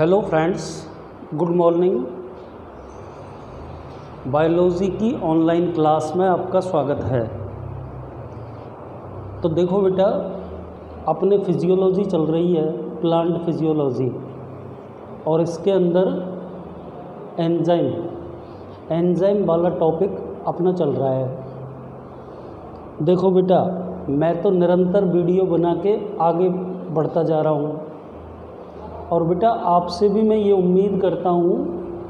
Hello friends, good morning. Biology की online class में आपका स्वागत है। तो देखो बेटा, अपने फिजियोलॉजी चल रही है, प्लांट फिजियोलॉजी, और इसके अंदर एंजाइम वाला टॉपिक अपना चल रहा है। देखो बेटा, मैं तो निरंतर वीडियो बना के आगे बढ़ता जा रहा हूँ, और बेटा आपसे भी मैं ये उम्मीद करता हूँ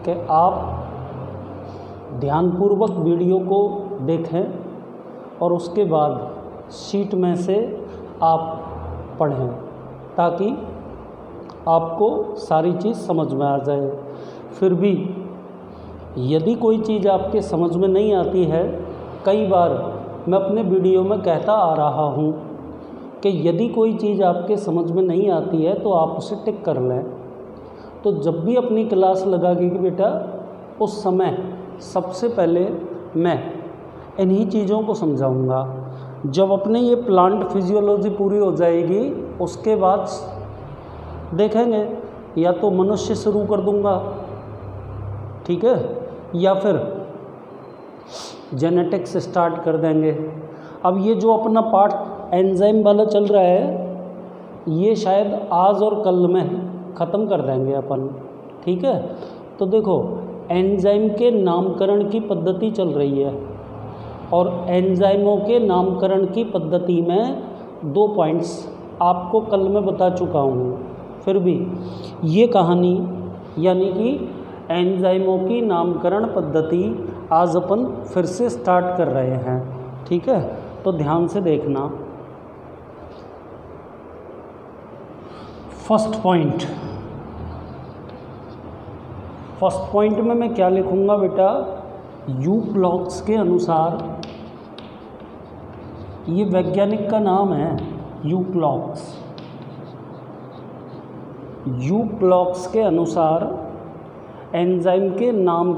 कि आप ध्यानपूर्वक वीडियो को देखें और उसके बाद शीट में से आप पढ़ें, ताकि आपको सारी चीज़ समझ में आ जाए। फिर भी यदि कोई चीज़ आपके समझ में नहीं आती है, कई बार मैं अपने वीडियो में कहता आ रहा हूँ कि यदि कोई चीज़ आपके समझ में नहीं आती है तो आप उसे टिक कर लें। तो जब भी अपनी क्लास लगेगी बेटा, उस समय सबसे पहले मैं इन्हीं चीज़ों को समझाऊंगा। जब अपने ये प्लांट फिजियोलॉजी पूरी हो जाएगी, उसके बाद देखेंगे या तो मनुष्य शुरू कर दूंगा, ठीक है, या फिर जेनेटिक्स स्टार्ट कर देंगे। अब ये जो अपना पार्ट एंजाइम वाला चल रहा है, ये शायद आज और कल में ख़त्म कर देंगे अपन, ठीक है। तो देखो, एंजाइम के नामकरण की पद्धति चल रही है, और एंजाइमों के नामकरण की पद्धति में 2 पॉइंट्स आपको कल मैं बता चुका हूँ। फिर भी ये कहानी यानी कि एंजाइमों की नामकरण पद्धति आज अपन फिर से स्टार्ट कर रहे हैं, ठीक है। तो ध्यान से देखना। फर्स्ट पॉइंट में मैं क्या लिखूंगा बेटा, यूक्लॉक्स के अनुसार, ये वैज्ञानिक का नाम है यूक्लॉक्स के अनुसार एंजाइम के नाम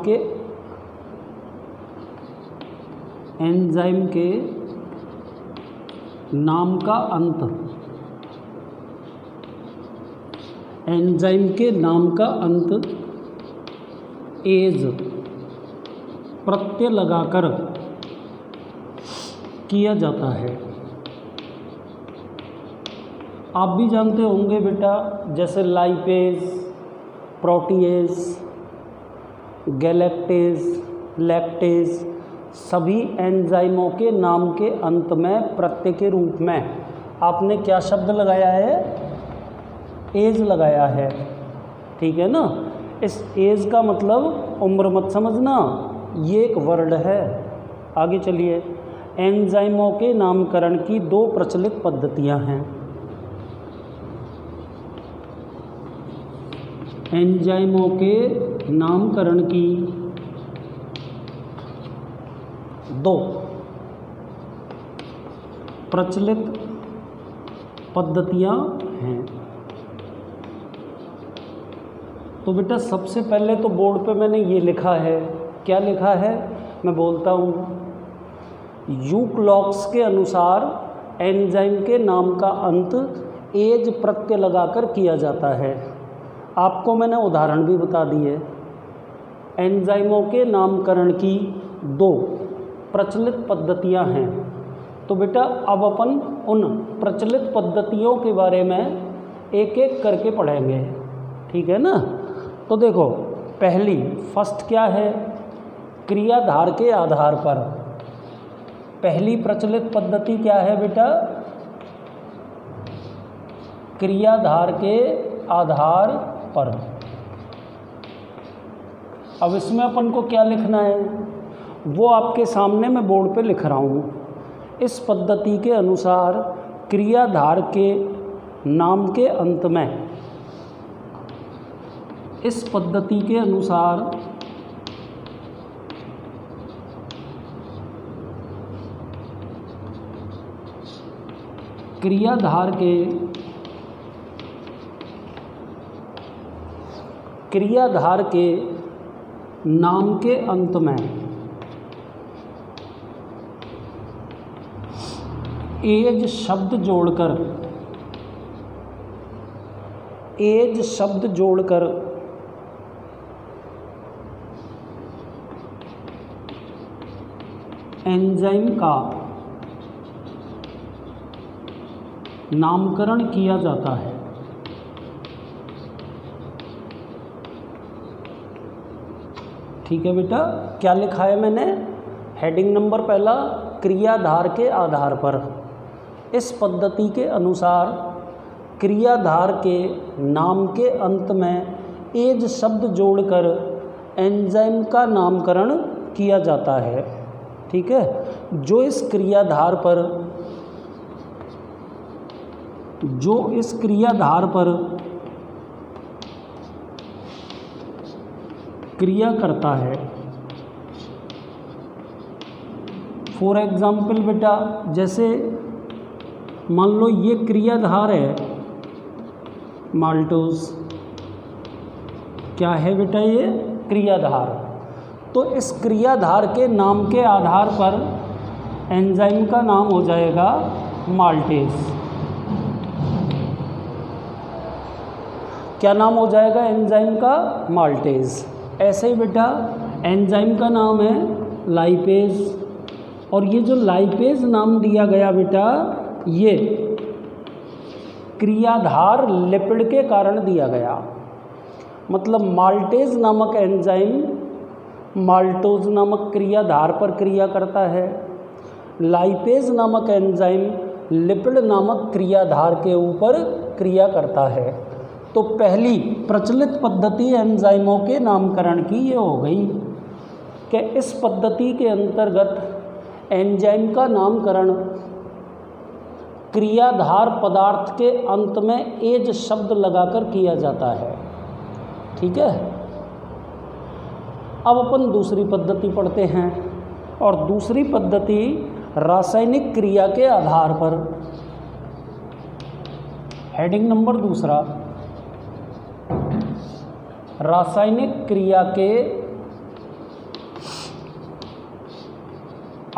का अंत एज प्रत्यय लगाकर किया जाता है। आप भी जानते होंगे बेटा, जैसे लाइपेज, प्रोटीएज, गैलेक्टेज, लैक्टेज, सभी एंजाइमों के नाम के अंत में प्रत्यय के रूप में आपने क्या शब्द लगाया है, एज लगाया है, ठीक है ना। इस एज का मतलब उम्र मत समझना, ये एक वर्ड है। आगे चलिए। एंजाइमों के नामकरण की 2 प्रचलित पद्धतियां हैं। एंजाइमों के नामकरण की 2 प्रचलित पद्धतियां हैं। तो बेटा सबसे पहले तो बोर्ड पे मैंने ये लिखा है, क्या लिखा है मैं बोलता हूँ। यूक्लॉक्स के अनुसार एंजाइम के नाम का अंत एज प्रत्यय लगाकर किया जाता है। आपको मैंने उदाहरण भी बता दिए। एंजाइमों के नामकरण की 2 प्रचलित पद्धतियां हैं। तो बेटा अब अपन उन प्रचलित पद्धतियों के बारे में एक एक करके पढ़ेंगे, ठीक है ना। तो देखो, फर्स्ट क्या है, क्रियाधार के आधार पर। पहली प्रचलित पद्धति क्या है बेटा, क्रियाधार के आधार पर। अब इसमें अपन को क्या लिखना है, वो आपके सामने मैं बोर्ड पे लिख रहा हूँ। इस पद्धति के अनुसार क्रियाधार के नाम के अंत में, इस पद्धति के अनुसार क्रियाधार के नाम के अंत में एज शब्द जोड़कर एज शब्द जोड़कर एंजाइम का नामकरण किया जाता है। ठीक है बेटा, क्या लिखा है मैंने? हेडिंग नंबर पहला, क्रियाधार के आधार पर। इस पद्धति के अनुसार क्रियाधार के नाम के अंत में एज शब्द जोड़कर एंजाइम का नामकरण किया जाता है। ठीक है, जो इस क्रियाधार पर क्रिया करता है। फॉर एग्जाम्पल बेटा, जैसे मान लो ये क्रियाधार है माल्टोज। क्या है बेटा? ये क्रियाधार। तो इस क्रियाधार के नाम के आधार पर एंजाइम का नाम हो जाएगा माल्टेज। क्या नाम हो जाएगा एंजाइम का? माल्टेज। ऐसे ही बेटा एंजाइम का नाम है लाइपेज, और ये जो लाइपेज नाम दिया गया बेटा, ये क्रियाधार लिपिड के कारण दिया गया। मतलब माल्टेज नामक एंजाइम माल्टोज नामक क्रियाधार पर क्रिया करता है, लाइपेज नामक एंजाइम लिपिड नामक क्रियाधार के ऊपर क्रिया करता है। तो पहली प्रचलित पद्धति एंजाइमों के नामकरण की ये हो गई कि इस पद्धति के अंतर्गत एंजाइम का नामकरण क्रियाधार पदार्थ के अंत में एज शब्द लगाकर किया जाता है। ठीक है, अब अपन दूसरी पद्धति पढ़ते हैं, और दूसरी पद्धति रासायनिक क्रिया के आधार पर। हेडिंग नंबर दूसरा, रासायनिक क्रिया के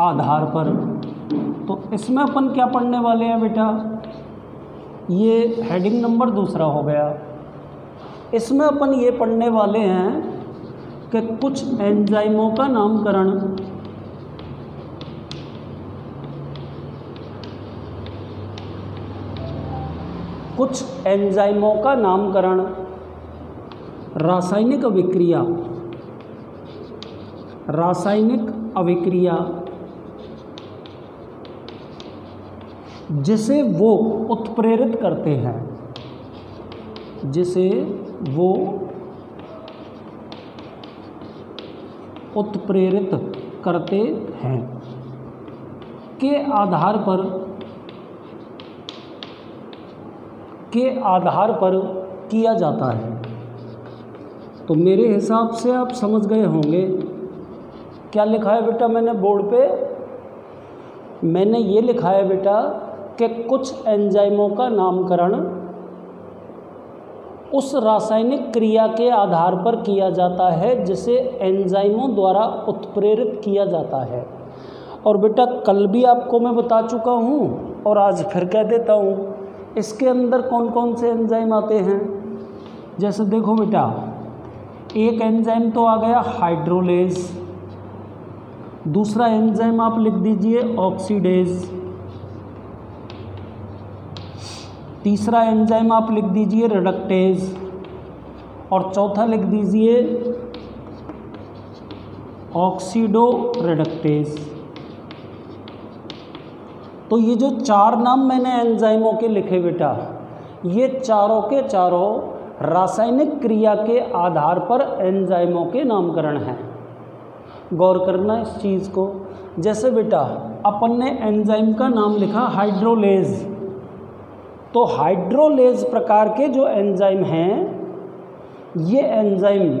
आधार पर। तो इसमें अपन क्या पढ़ने वाले हैं बेटा? ये हेडिंग नंबर दूसरा हो गया। इसमें अपन ये पढ़ने वाले हैं कि कुछ एंजाइमों का नामकरण रासायनिक अभिक्रिया जिसे वो उत्प्रेरित करते हैं, के आधार पर किया जाता है। तो मेरे हिसाब से आप समझ गए होंगे। क्या लिखा है बेटा मैंने बोर्ड पे? मैंने ये लिखा है बेटा कि कुछ एंजाइमों का नामकरण उस रासायनिक क्रिया के आधार पर किया जाता है जिसे एंजाइमों द्वारा उत्प्रेरित किया जाता है। और बेटा कल भी आपको मैं बता चुका हूँ और आज फिर कह देता हूँ, इसके अंदर कौन कौन से एंजाइम आते हैं। जैसे देखो बेटा, एक एंजाइम तो आ गया हाइड्रोलेज, दूसरा एंजाइम आप लिख दीजिए ऑक्सीडेज, तीसरा एंजाइम आप लिख दीजिए रिडक्टेज, और चौथा लिख दीजिए ऑक्सीडो रिडक्टेज। तो ये जो चार नाम मैंने एंजाइमों के लिखे बेटा, ये चारों के चारों रासायनिक क्रिया के आधार पर एंजाइमों के नामकरण हैं। गौर करना इस चीज़ को। जैसे बेटा अपन ने एंजाइम का नाम लिखा हाइड्रोलेज, तो हाइड्रोलेज प्रकार के जो एंजाइम हैं, ये एंजाइम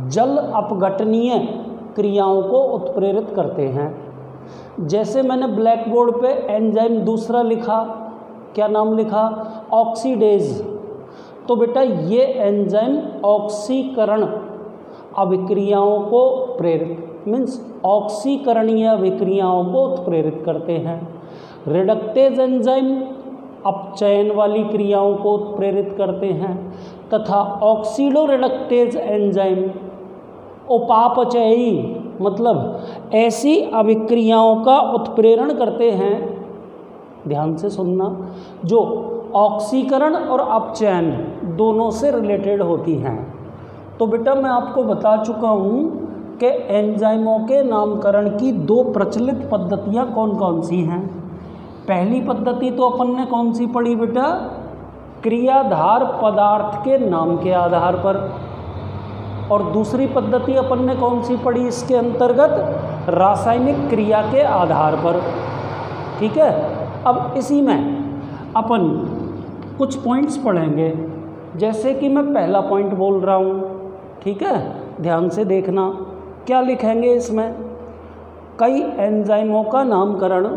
जल अपघटनीय क्रियाओं को उत्प्रेरित करते हैं। जैसे मैंने ब्लैक बोर्ड पे एंजाइम दूसरा लिखा, क्या नाम लिखा? ऑक्सीडेज। तो बेटा ये एंजाइम ऑक्सीकरण अभिक्रियाओं को प्रेरित मीन्स ऑक्सीकरणीय अभिक्रियाओं को उत्प्रेरित करते हैं। रिडक्टेज एंजाइम अपचयन वाली क्रियाओं को उत्प्रेरित करते हैं, तथा ऑक्सीडोरिडक्टेज एंजाइम उपापचयी मतलब ऐसी अभिक्रियाओं का उत्प्रेरण करते हैं, ध्यान से सुनना, जो ऑक्सीकरण और अपचयन दोनों से रिलेटेड होती हैं। तो बेटा मैं आपको बता चुका हूँ कि एंजाइमों के नामकरण की दो प्रचलित पद्धतियाँ कौन कौन सी हैं। पहली पद्धति तो अपन ने कौन सी पढ़ी बेटा, क्रियाधार पदार्थ के नाम के आधार पर, और दूसरी पद्धति अपन ने कौन सी पढ़ी इसके अंतर्गत, रासायनिक क्रिया के आधार पर। ठीक है, अब इसी में अपन कुछ पॉइंट्स पढ़ेंगे, जैसे कि मैं पहला पॉइंट बोल रहा हूँ, ठीक है, ध्यान से देखना क्या लिखेंगे इसमें। कई एंजाइमों का नामकरण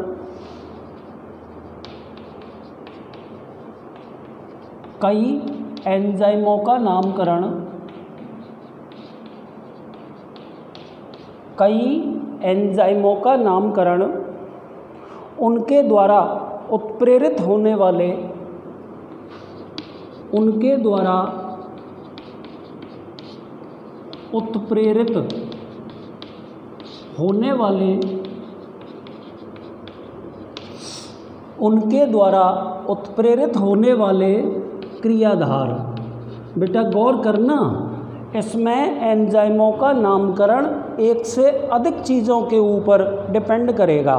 कई एंजाइमों का नामकरण कई एंजाइमों का नामकरण उनके द्वारा उत्प्रेरित होने वाले उनके द्वारा उत्प्रेरित होने वाले उनके द्वारा उत्प्रेरित होने वाले क्रियाधार। बेटा गौर करना, इसमें एंजाइमों का नामकरण एक से अधिक चीज़ों के ऊपर डिपेंड करेगा,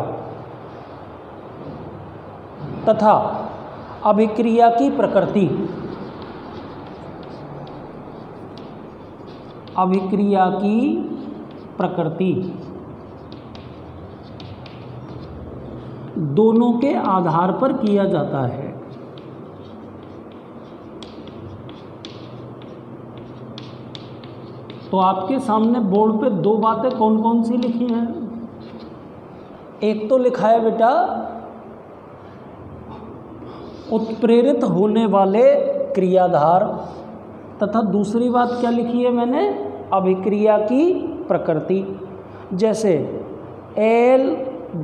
तथा अभिक्रिया की प्रकृति दोनों के आधार पर किया जाता है। तो आपके सामने बोर्ड पे दो बातें कौन कौन सी लिखी हैं। एक तो लिखा है बेटा उत्प्रेरित होने वाले क्रियाधार, तथा दूसरी बात क्या लिखी है मैंने, अभिक्रिया की प्रकृति। जैसे एल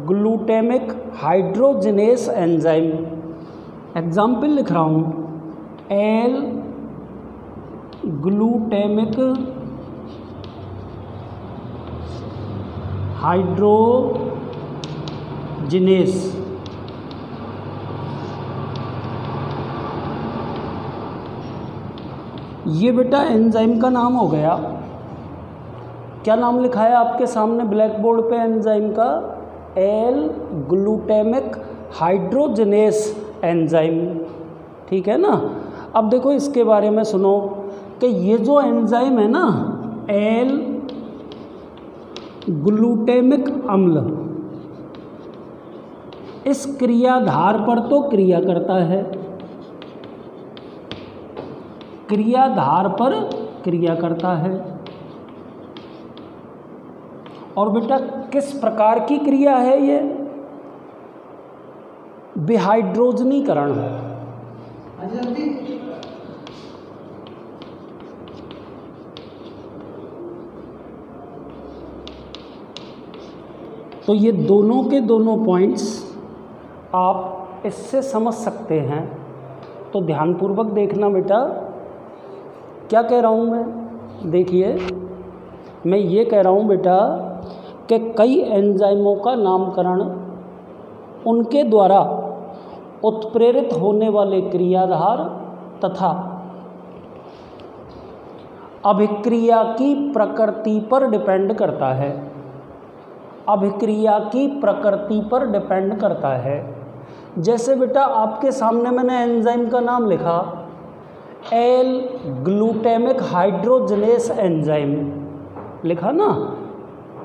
ग्लूटेमिक हाइड्रोजिनेस एंजाइम, एग्जाम्पल लिख रहा हूँ, एल ग्लूटेमिक हाइड्रोजिनेस, ये बेटा एंजाइम का नाम हो गया। क्या नाम लिखा है आपके सामने ब्लैक बोर्ड पे एंजाइम का, एल ग्लूटेमिक हाइड्रोजिनेस एंजाइम, ठीक है ना। अब देखो इसके बारे में सुनो कि ये जो एंजाइम है ना, एल ग्लूटेमिक अम्ल, इस क्रियाधार पर तो क्रिया करता है, क्रियाधार पर क्रिया करता है। और बेटा किस प्रकार की क्रिया है ये, विहाइड्रोजनीकरण है। तो ये दोनों के दोनों पॉइंट्स आप इससे समझ सकते हैं। तो ध्यानपूर्वक देखना बेटा, क्या कह रहा हूँ मैं, देखिए मैं ये कह रहा हूँ बेटा कि कई एंजाइमों का नामकरण उनके द्वारा उत्प्रेरित होने वाले क्रियाधार तथा अभिक्रिया की प्रकृति पर डिपेंड करता है, अभिक्रिया की प्रकृति पर डिपेंड करता है। जैसे बेटा आपके सामने मैंने एंजाइम का नाम लिखा, एल ग्लूटेमिक हाइड्रोजिनेस एंजाइम लिखा ना,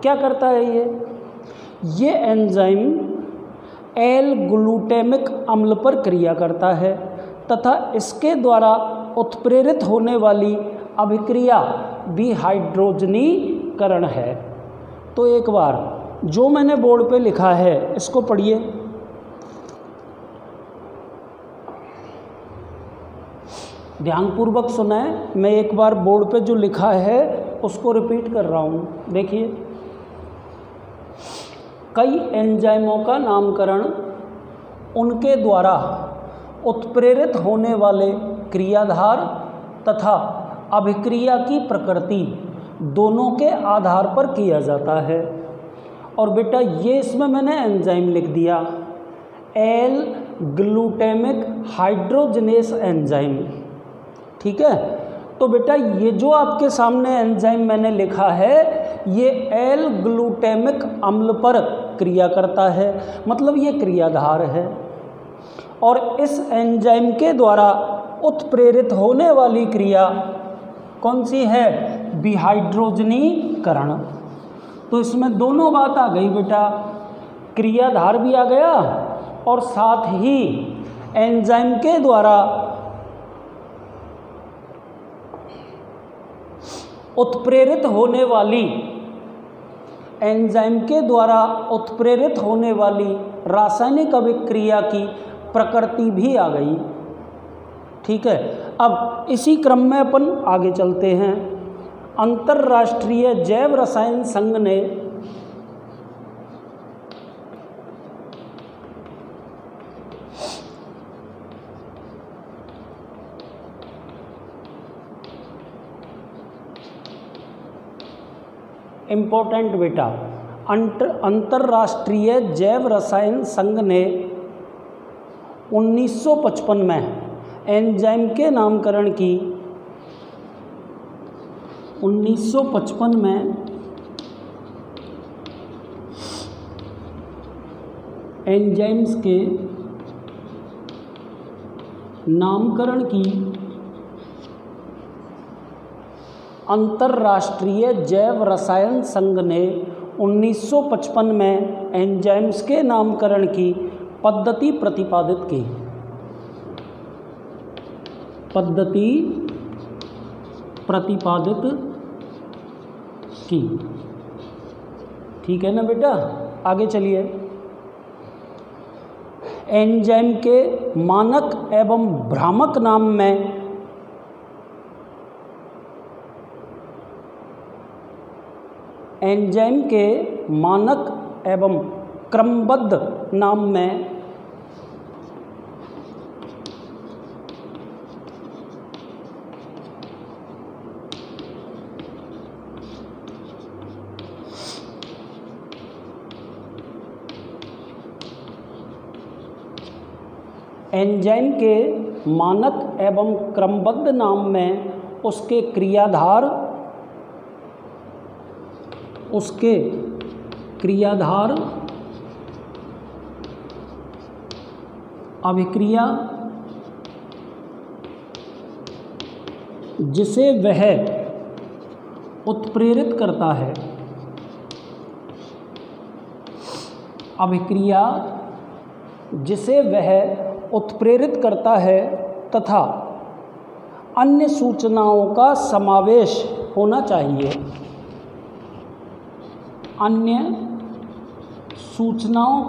क्या करता है ये एंजाइम एल ग्लूटेमिक अम्ल पर क्रिया करता है तथा इसके द्वारा उत्प्रेरित होने वाली अभिक्रिया विहाइड्रोजनीकरण है। तो एक बार जो मैंने बोर्ड पे लिखा है इसको पढ़िए। ध्यानपूर्वक सुनाएं, मैं एक बार बोर्ड पे जो लिखा है उसको रिपीट कर रहा हूँ। देखिए, कई एंजाइमों का नामकरण उनके द्वारा उत्प्रेरित होने वाले क्रियाधार तथा अभिक्रिया की प्रकृति दोनों के आधार पर किया जाता है। और बेटा ये इसमें मैंने एंजाइम लिख दिया, एल ग्लूटामिक हाइड्रोजनेस एंजाइम। ठीक है, तो बेटा ये जो आपके सामने एंजाइम मैंने लिखा है ये एल ग्लूटामिक अम्ल पर क्रिया करता है, मतलब ये क्रियाधार है। और इस एंजाइम के द्वारा उत्प्रेरित होने वाली क्रिया कौन सी है? विहाइड्रोजनीकरण। तो इसमें दोनों बात आ गई बेटा, क्रियाधार भी आ गया और साथ ही एंजाइम के द्वारा उत्प्रेरित होने वाली एंजाइम के द्वारा उत्प्रेरित होने वाली रासायनिक अभिक्रिया की प्रकृति भी आ गई। ठीक है, अब इसी क्रम में अपन आगे चलते हैं। अंतर्राष्ट्रीय जैव रसायन संघ ने इम्पोर्टेंट बेटा, अंतर्राष्ट्रीय जैव रसायन संघ ने 1955 में एंजाइम के नामकरण की 1955 में एंजाइम्स के नामकरण की अंतर्राष्ट्रीय जैव रसायन संघ ने 1955 में एंजाइम्स के नामकरण की पद्धति प्रतिपादित की। पद्धति प्रतिपादित की। ठीक है ना बेटा, आगे चलिए। एंजाइम के मानक एवं भ्रामक नाम में एंजाइम के मानक एवं क्रमबद्ध नाम में एंजाइम के मानक एवं क्रमबद्ध नाम में उसके क्रियाधार अभिक्रिया जिसे वह उत्प्रेरित करता है, अभिक्रिया जिसे वह उत्प्रेरित करता है तथा अन्य सूचनाओं का समावेश होना चाहिए। अन्य सूचनाओं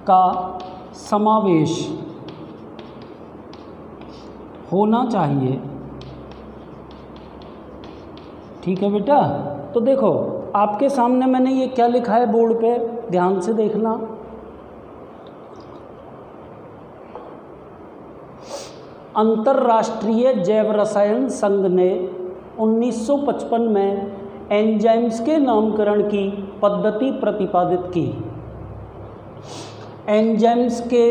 का समावेश होना चाहिए। ठीक है बेटा, तो देखो आपके सामने मैंने ये क्या लिखा है बोर्ड पे, ध्यान से देखना। अंतर्राष्ट्रीय जैव रसायन संघ ने 1955 में एंजाइम्स के नामकरण की पद्धति प्रतिपादित की। एंजाइम्स के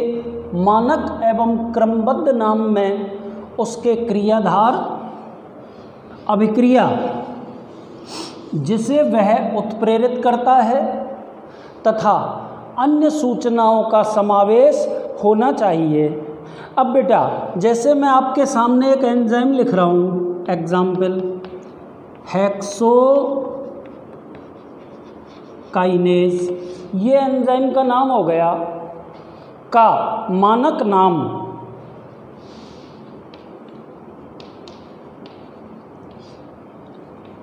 मानक एवं क्रमबद्ध नाम में उसके क्रियाधार अभिक्रिया जिसे वह उत्प्रेरित करता है तथा अन्य सूचनाओं का समावेश होना चाहिए। अब बेटा जैसे मैं आपके सामने एक एंजाइम लिख रहा हूँ, एग्जाम्पल हेक्सोकाइनेज, ये एंजाइम का नाम हो गया, का मानक नाम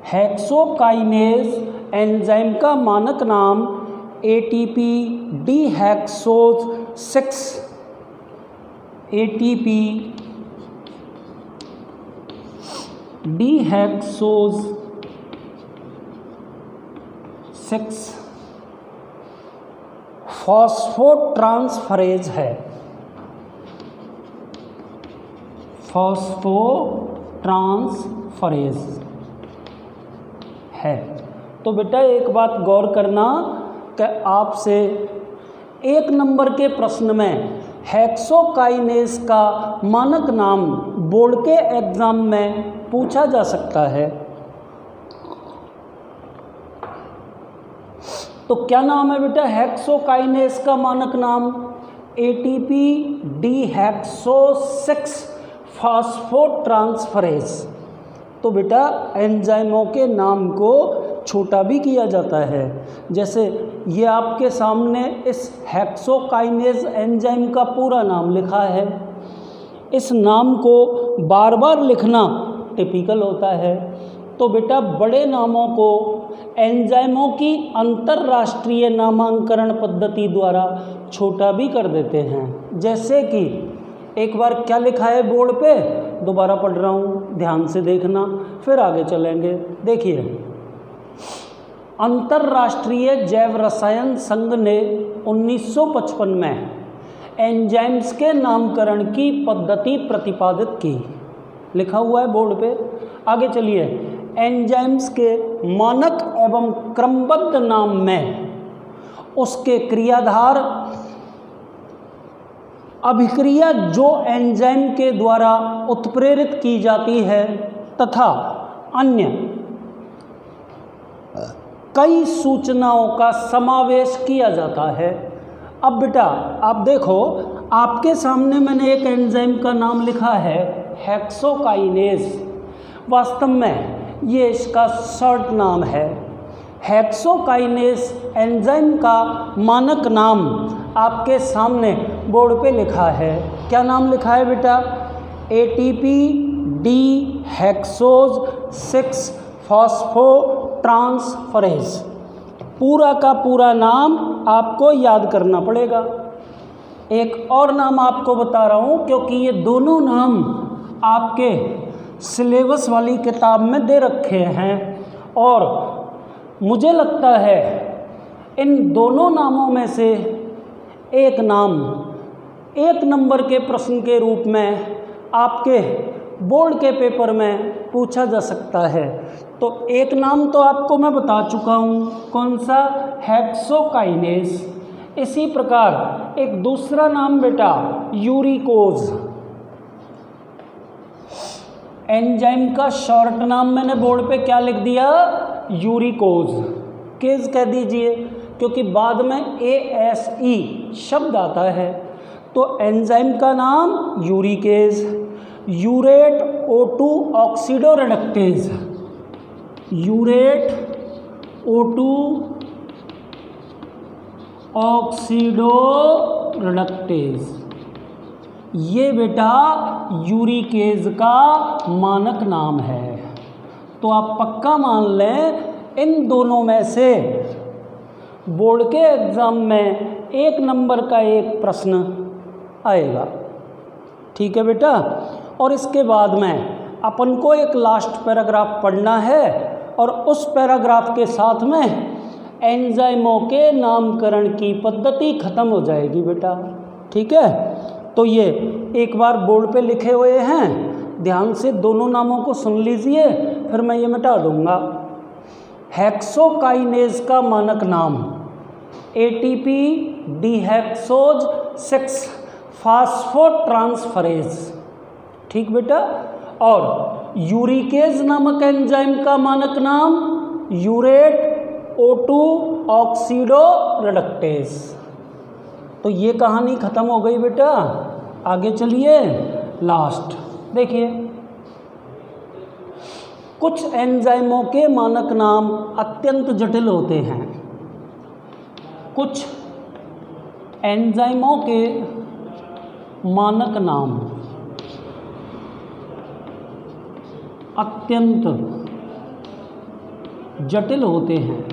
हेक्सोकाइनेज एंजाइम का मानक नाम ATP डिहेक्सोज 6 ATP डिहेक्सोज 6 फॉस्फोट्रांसफरेज है, फॉस्फोट्रांसफरेज है। तो बेटा एक बात गौर करना कि आपसे 1 नंबर के प्रश्न में हेक्सोकाइनेज का मानक नाम बोर्ड के एग्जाम में पूछा जा सकता है। तो क्या नाम है बेटा हेक्सोकाइनेज का मानक नाम? ATP डिहेक्सो-6 फॉस्फोट्रांसफरेज। तो बेटा एंजाइमों के नाम को छोटा भी किया जाता है। जैसे ये आपके सामने इस हेक्सोकाइनेज एंजाइम का पूरा नाम लिखा है। इस नाम को बार बार लिखना टिपिकल होता है। तो बेटा बड़े नामों को एंजाइमों की अंतर्राष्ट्रीय नामांकन पद्धति द्वारा छोटा भी कर देते हैं। जैसे कि एक बार क्या लिखा है बोर्ड पे, दोबारा पढ़ रहा हूँ, ध्यान से देखना, फिर आगे चलेंगे। देखिए, अंतर्राष्ट्रीय जैव रसायन संघ ने 1955 में एंजाइम्स के नामकरण की पद्धति प्रतिपादित की। लिखा हुआ है बोर्ड पे। आगे चलिए, एंजाइम्स के मानक एवं क्रमबद्ध नाम में उसके क्रियाधार, अभिक्रिया जो एंजाइम के द्वारा उत्प्रेरित की जाती है तथा अन्य कई सूचनाओं का समावेश किया जाता है। अब बेटा आप देखो, आपके सामने मैंने एक एंजाइम का नाम लिखा है हेक्सोकाइनेज। वास्तव में ये इसका शॉर्ट नाम है। हेक्सोकाइनेज एंजाइम का मानक नाम आपके सामने बोर्ड पे लिखा है। क्या नाम लिखा है बेटा? ATP डिहेक्सोज-6 फॉस्फोट्रांसफरेज। पूरा का पूरा नाम आपको याद करना पड़ेगा। एक और नाम आपको बता रहा हूँ, क्योंकि ये दोनों नाम आपके सिलेबस वाली किताब में दे रखे हैं और मुझे लगता है इन दोनों नामों में से एक नाम 1 नंबर के प्रश्न के रूप में आपके बोर्ड के पेपर में पूछा जा सकता है। तो एक नाम तो आपको मैं बता चुका हूँ, कौन सा? हेक्सोकाइनेज। इसी प्रकार एक दूसरा नाम बेटा यूरिकोज। एंजाइम का शॉर्ट नाम मैंने बोर्ड पे क्या लिख दिया? यूरिकोज। केज कह दीजिए, क्योंकि बाद में ASE शब्द आता है। तो एंजाइम का नाम uricase. Urate O2 oxido reductase, urate O2 oxido reductase, ये बेटा यूरिकेज का मानक नाम है। तो आप पक्का मान लें इन दोनों में से बोर्ड के एग्ज़ाम में 1 नंबर का एक प्रश्न आएगा। ठीक है बेटा। और इसके बाद में अपन को एक लास्ट पैराग्राफ पढ़ना है और उस पैराग्राफ के साथ में एंजाइमों के नामकरण की पद्धति खत्म हो जाएगी बेटा। ठीक है। तो ये एक बार बोर्ड पे लिखे हुए हैं, ध्यान से दोनों नामों को सुन लीजिए, फिर मैं ये मिटा दूंगा। हेक्सोकाइनेज का मानक नाम ATP डिहेक्सोज-6 फॉस्फोट्रांसफरेज। ठीक बेटा। और यूरिकेज नामक एंजाइम का मानक नाम यूरेट O2 ऑक्सीडो रिडक्टेज। तो ये कहानी खत्म हो गई बेटा। आगे चलिए, लास्ट देखिए, कुछ एंजाइमों के मानक नाम अत्यंत जटिल होते हैं। कुछ एंजाइमों के मानक नाम अत्यंत जटिल होते हैं।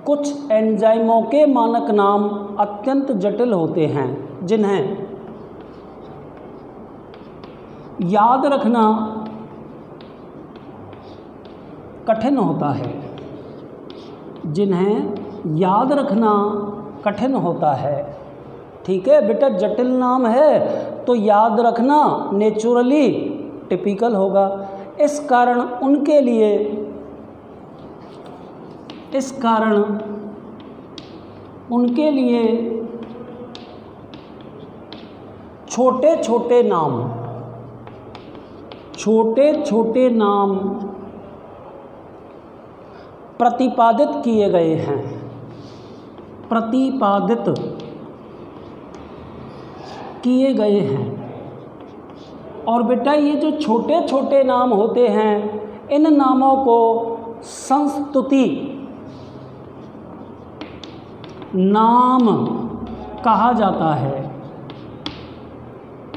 कुछ एंजाइमों के मानक नाम अत्यंत जटिल होते हैं जिन्हें याद रखना कठिन होता है। जिन्हें याद रखना कठिन होता है। ठीक है बेटा, जटिल नाम है तो याद रखना नेचुरली टिपिकल होगा। इस कारण उनके लिए छोटे छोटे नाम प्रतिपादित किए गए हैं। और बेटा ये जो छोटे छोटे नाम होते हैं, इन नामों को संस्तुति नाम कहा जाता है।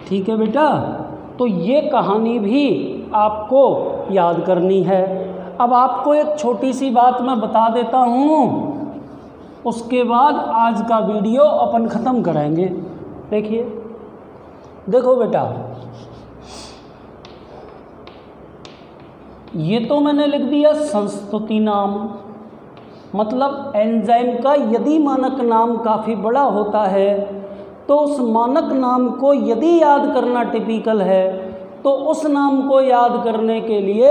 ठीक है बेटा, तो ये कहानी भी आपको याद करनी है। अब आपको एक छोटी सी बात मैं बता देता हूँ, उसके बाद आज का वीडियो अपन ख़त्म करेंगे। देखो बेटा, ये तो मैंने लिख दिया संस्तुति नाम, मतलब एंजाइम का यदि मानक नाम काफ़ी बड़ा होता है तो उस मानक नाम को यदि याद करना टिपिकल है तो उस नाम को याद करने के लिए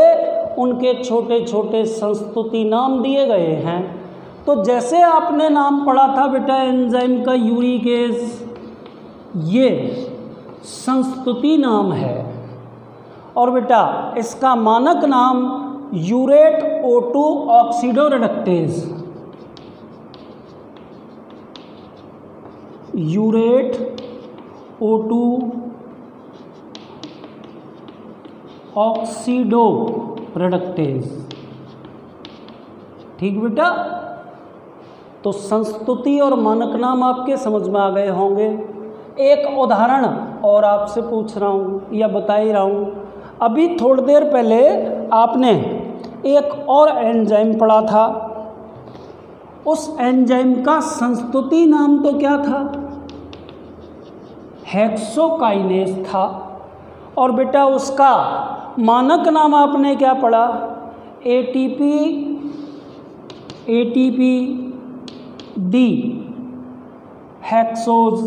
उनके छोटे छोटे संस्तुति नाम दिए गए हैं। तो जैसे आपने नाम पढ़ा था बेटा एंजाइम का यूरिकेज, ये संस्तुति नाम है। और बेटा इसका मानक नाम यूरेट O2 ऑक्सीडोरेडक्टेज, यूरेट O2 ऑक्सीडोरेडक्टेज। ठीक बेटा, तो संस्तुति और मानक नाम आपके समझ में आ गए होंगे। एक उदाहरण और आपसे पूछ रहा हूँ या बता ही रहा हूँ, अभी थोड़ी देर पहले आपने एक और एंजाइम पढ़ा था, उस एंजाइम का संस्तुति नाम तो क्या था? हेक्सोकाइनेज था। और बेटा उसका मानक नाम आपने क्या पढ़ा? ATP डी हेक्सोज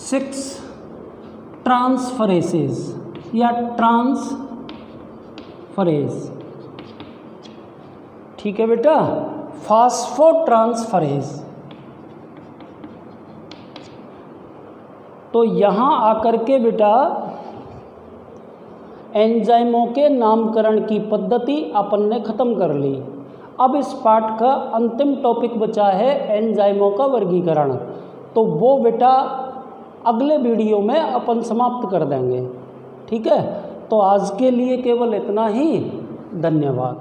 6 ट्रांसफरेसेस या ट्रांसफरेज। ठीक है बेटा, फास्फोट्रांसफरेज। तो यहाँ आकर के बेटा एंजाइमों के नामकरण की पद्धति अपन ने ख़त्म कर ली। अब इस पाठ का अंतिम टॉपिक बचा है एंजाइमों का वर्गीकरण, तो वो बेटा अगले वीडियो में अपन समाप्त कर देंगे। ठीक है, तो आज के लिए केवल इतना ही। धन्यवाद।